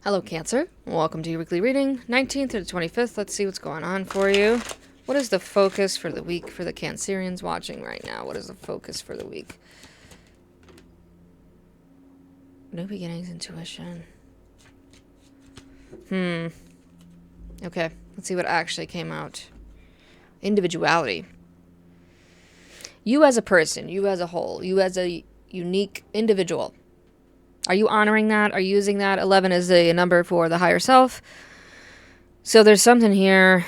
Hello, Cancer. Welcome to your weekly reading, 19th to the 25th. Let's see what's going on for you. What is the focus for the week for the Cancerians watching right now? What is the focus for the week? New beginnings, intuition. Okay, let's see what actually came out. Individuality. You as a person, you as a whole, you as a unique individual. Are you honoring that? Are you using that? 11 is a number for the higher self. So there's something here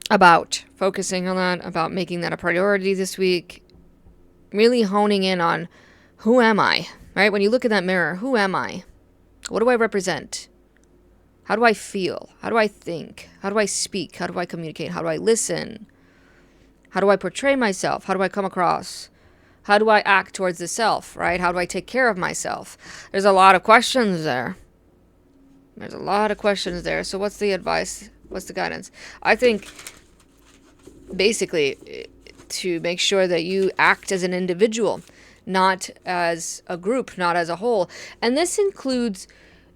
about focusing on that, about making that a priority this week. Really honing in on who am I, right? When you look in that mirror, who am I? What do I represent? How do I feel? How do I think? How do I speak? How do I communicate? How do I listen? How do I portray myself? How do I come across? How do I act towards the self, right? How do I take care of myself? There's a lot of questions there. So what's the advice? What's the guidance? I think basically to make sure that you act as an individual, not as a group, not as a whole. And this includes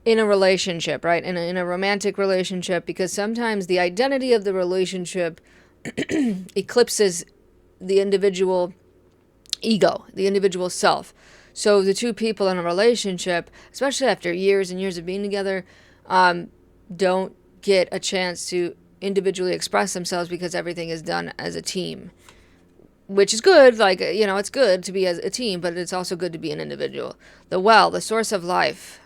in a relationship, right? In a romantic relationship, because sometimes the identity of the relationship eclipses the individual ego, the individual self. So the two people in a relationship, especially after years and years of being together, don't get a chance to individually express themselves because everything is done as a team, which is good. Like, it's good to be as a team, but it's also good to be an individual. The well, the source of life.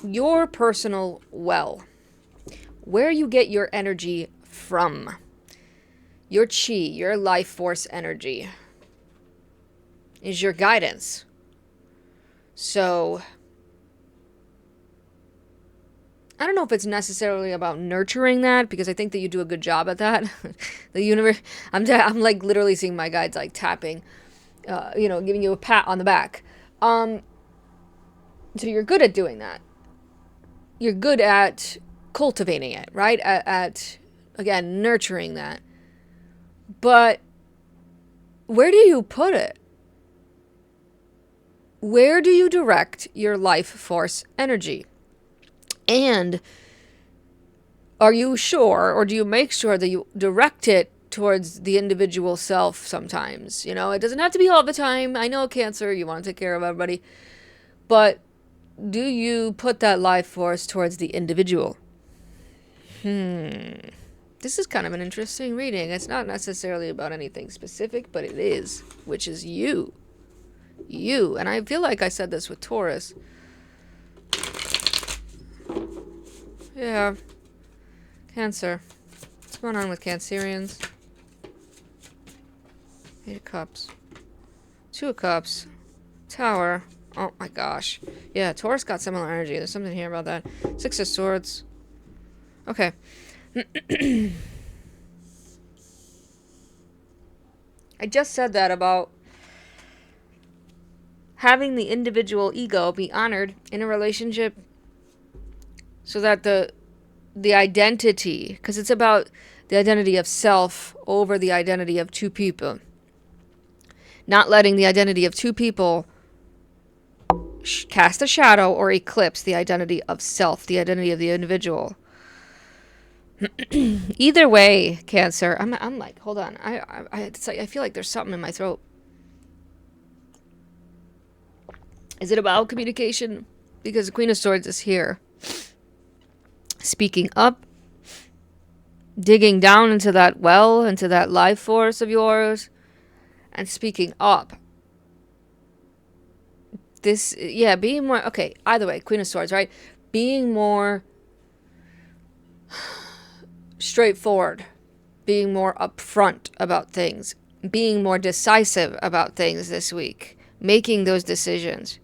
Your personal well, where you get your energy from, your chi, your life force energy, is your guidance. So I don't know if it's necessarily about nurturing that, because I think that you do a good job at that. The universe, I'm like literally seeing my guides like tapping, giving you a pat on the back. So you're good at doing that. You're good at cultivating it, right? At again, nurturing that. But where do you put it? Where do you direct your life force energy? And are you sure, or do you make sure that you direct it towards the individual self sometimes? It doesn't have to be all the time. I know, Cancer, you want to take care of everybody. But do you put that life force towards the individual? This is kind of an interesting reading. It's not necessarily about anything specific, but it is, which is you. You. And I feel like I said this with Taurus. Yeah. Cancer. What's going on with Cancerians? 8 of Cups. 2 of Cups. Tower. Oh my gosh. Yeah, Taurus got similar energy. There's something here about that. 6 of Swords. Okay. I just said that about having the individual ego be honored in a relationship, so that the identity, because it's about the identity of self over the identity of two people. Not letting the identity of two people cast a shadow or eclipse the identity of self, the identity of the individual. Either way, Cancer, I'm like, hold on. I feel like there's something in my throat. Is it about communication? Because the Queen of Swords is here. Speaking up. Digging down into that well, into that life force of yours. And speaking up. Being more, okay, either way, Queen of Swords, right? Being more straightforward. Being more upfront about things. Being more decisive about things this week. Making those decisions.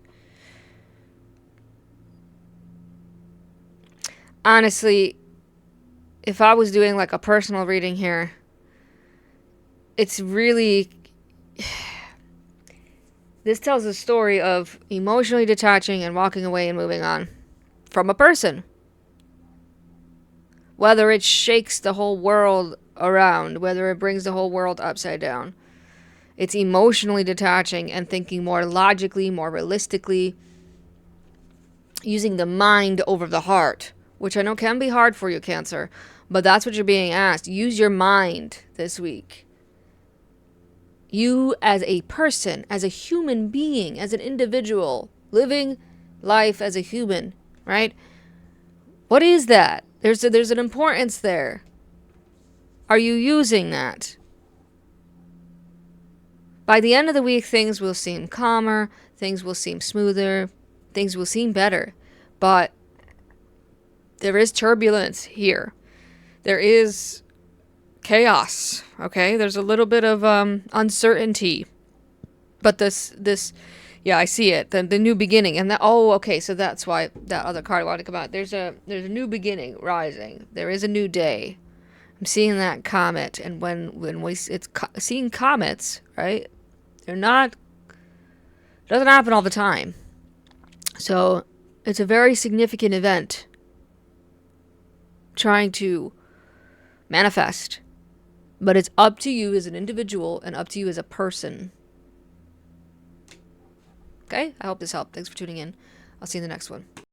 Honestly, if I was doing like a personal reading here, it's really... This tells a story of emotionally detaching and walking away and moving on from a person. whether it shakes the whole world around, whether it brings the whole world upside down. It's emotionally detaching and thinking more logically, more realistically, using the mind over the heart, which I know can be hard for you, Cancer, but that's what you're being asked. Use your mind this week. You as a person, as a human being, as an individual, living life as a human, right? What is that? There's an importance there. Are you using that? By the end of the week, things will seem calmer, things will seem smoother, things will seem better. But there is turbulence here. There is chaos, okay? There's a little bit of uncertainty. But yeah, I see it. The new beginning. And okay, so that's why that other card wanted to come out. There's a new beginning rising. There is a new day. I'm seeing that comet, and seeing comets, right? It doesn't happen all the time. So it's a very significant event trying to manifest. But it's up to you as an individual and up to you as a person. Okay? I hope this helped. Thanks for tuning in. I'll see you in the next one.